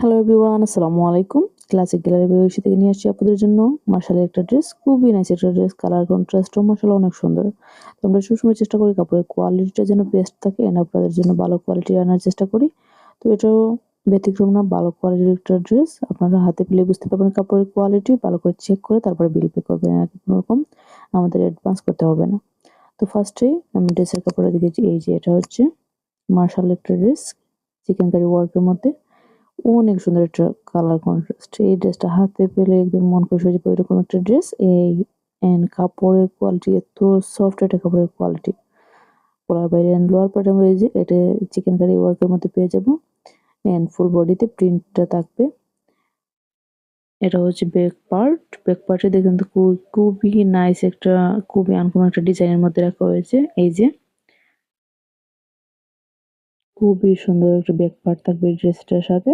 Hello everyone, আসসালামু আলাইকুম। Classic gallery বেশি থেকে নিয়ে আসছি আপনাদের জন্য মার্শালের একটা ড্রেস। খুবই নাইস একটা ড্রেস, কালার কন্ট্রাস্টও মার্শাল অনেক সুন্দর। তো আমরা সবসময় চেষ্টা করি কাপড়ের কোয়ালিটিটা যেন বেস্ট থাকে এন্ড আপনাদের জন্য ভালো কোয়ালিটি আনার চেষ্টা করি। তো এটাও ব্যতিক্রম না, ভালো কোয়ালিটির একটা ড্রেস। আপনারা হাতে পেলে বুঝতে পারবেন কাপড়ের কোয়ালিটি, ভালো করে চেক করে তারপরে বিল পে করবেন, আর কোনো রকম আমাদের অ্যাডভান্স করতে হবে না। তো ফার্স্টেই আমি ড্রেসের কাপড়টা দেখেছি, এই যে এটা হচ্ছে মার্শালের একটা ড্রেস, চিকেন কারি ওয়ার্কের মধ্যে। অনেক সুন্দর একটা কালার কন্ট্রাস্ট। এই ড্রেসটা হাতে পেলে একদম মন খুশি হয়ে যাবে ওইরকম একটা ড্রেস। এই এন্ড কাপড়ের কোয়ালিটি এত সফট, একটা কাপড়ের কোয়ালিটি পরার বাইরে। এন্ড লোয়ার পার্ট আমরা এই যে এটা চিকেন কারি ওয়ার্কের মধ্যে পেয়ে যাবো এন্ড ফুল বডিতে প্রিন্টটা থাকবে। এটা হচ্ছে ব্যাক পার্ট। ব্যাক পার্টে দেখেন তো খুবই নাইস একটা, খুবই আনকমন একটা ডিজাইনের মধ্যে রাখা হয়েছে। এই যে খুবই সুন্দর একটা ব্যাক পার্ট থাকবে ড্রেসটার সাথে।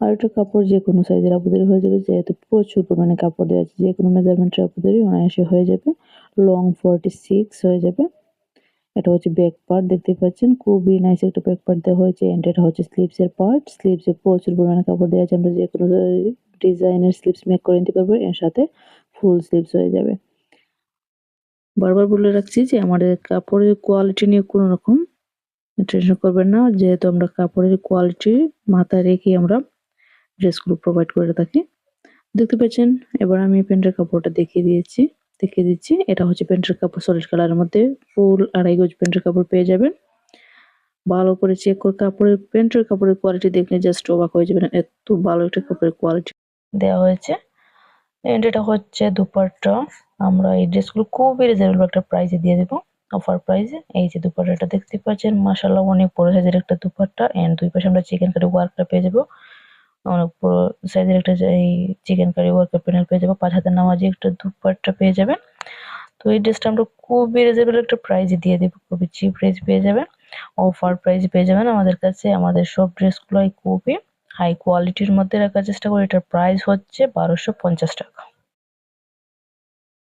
আর এটা কাপড় যেকোনো সাইজের আপুদের হয়ে যাবে, যেহেতু প্রচুর পরিমাণে কাপড় দেওয়া আছে, যেকোনো মেজারমেন্টের আপুদেরই অনায়াসে হয়ে যাবে। লং 46 হয়ে যাবে। এটা হচ্ছে ব্যাক পার্ট, দেখতে পাচ্ছেন খুবই নাইস একটা ব্যাক পার্ট দেওয়া হয়েছে। এন্ড এটা হচ্ছে স্লিভসের পার্ট। স্লিভসে প্রচুর পরিমাণে কাপড় দেওয়া আছে, আমরা যেকোনো ডিজাইনের স্লিভস মেক করে নিতে পারবো। এর সাথে ফুল স্লিভস হয়ে যাবে। বারবার বলে রাখছি যে আমাদের কাপড়ের কোয়ালিটি নিয়ে কোনো রকম টেনশন করবেন না, যেহেতু আমরা কাপড়ের কোয়ালিটি মাথায় রেখে আমরা ড্রেসগুলো প্রোভাইড করে থাকি। দেখতে পাচ্ছেন, এবার আমি প্যান্টের কাপড়টা দেখিয়ে দিচ্ছি। এটা হচ্ছে প্যান্টের কাপড়, সলিড কালারের মধ্যে ফুল 2.5 গজ প্যান্টের কাপড় পেয়ে যাবেন। ভালো করে চেক করে প্যান্টের কাপড়ের কোয়ালিটি দেখলে জাস্ট অবাক হয়ে যাবেন, এত ভালো একটা কাপড়ের কোয়ালিটি দেওয়া হয়েছে। এন্ড এটা হচ্ছে দুপাট্টা। আমরা এই ড্রেসগুলো খুবই রিজনেবল একটা প্রাইসে দিয়ে দেবো, অফার প্রাইসে। এই যে দুপাট্টাটা দেখতে পাচ্ছেন, মাশাআল্লাহ অনেক বড় সাইজের একটা দুপাট্টা। এন্ড দুই পাশে আমরা চিকেন কারি ওয়ার্কটা পেয়ে যাবো, অনেক বড় সাইজের একটা এই চিকেন কারি ওয়ার্কের প্যানেল পেয়ে যাবো। 5 হাতের নামাজি একটা দুপাট্টা পেয়ে যাবেন। তো এই ড্রেসটা আমরা খুবই রিজনেবল একটা প্রাইসে দিয়ে দেবো, খুবই চিপ প্রাইস পেয়ে যাবেন, অফার প্রাইস পেয়ে যাবেন আমাদের কাছে। আমাদের সব ড্রেসগুলোই খুবই হাই কোয়ালিটির মধ্যে রাখার চেষ্টা করি। এটার প্রাইস হচ্ছে 1250 টাকা।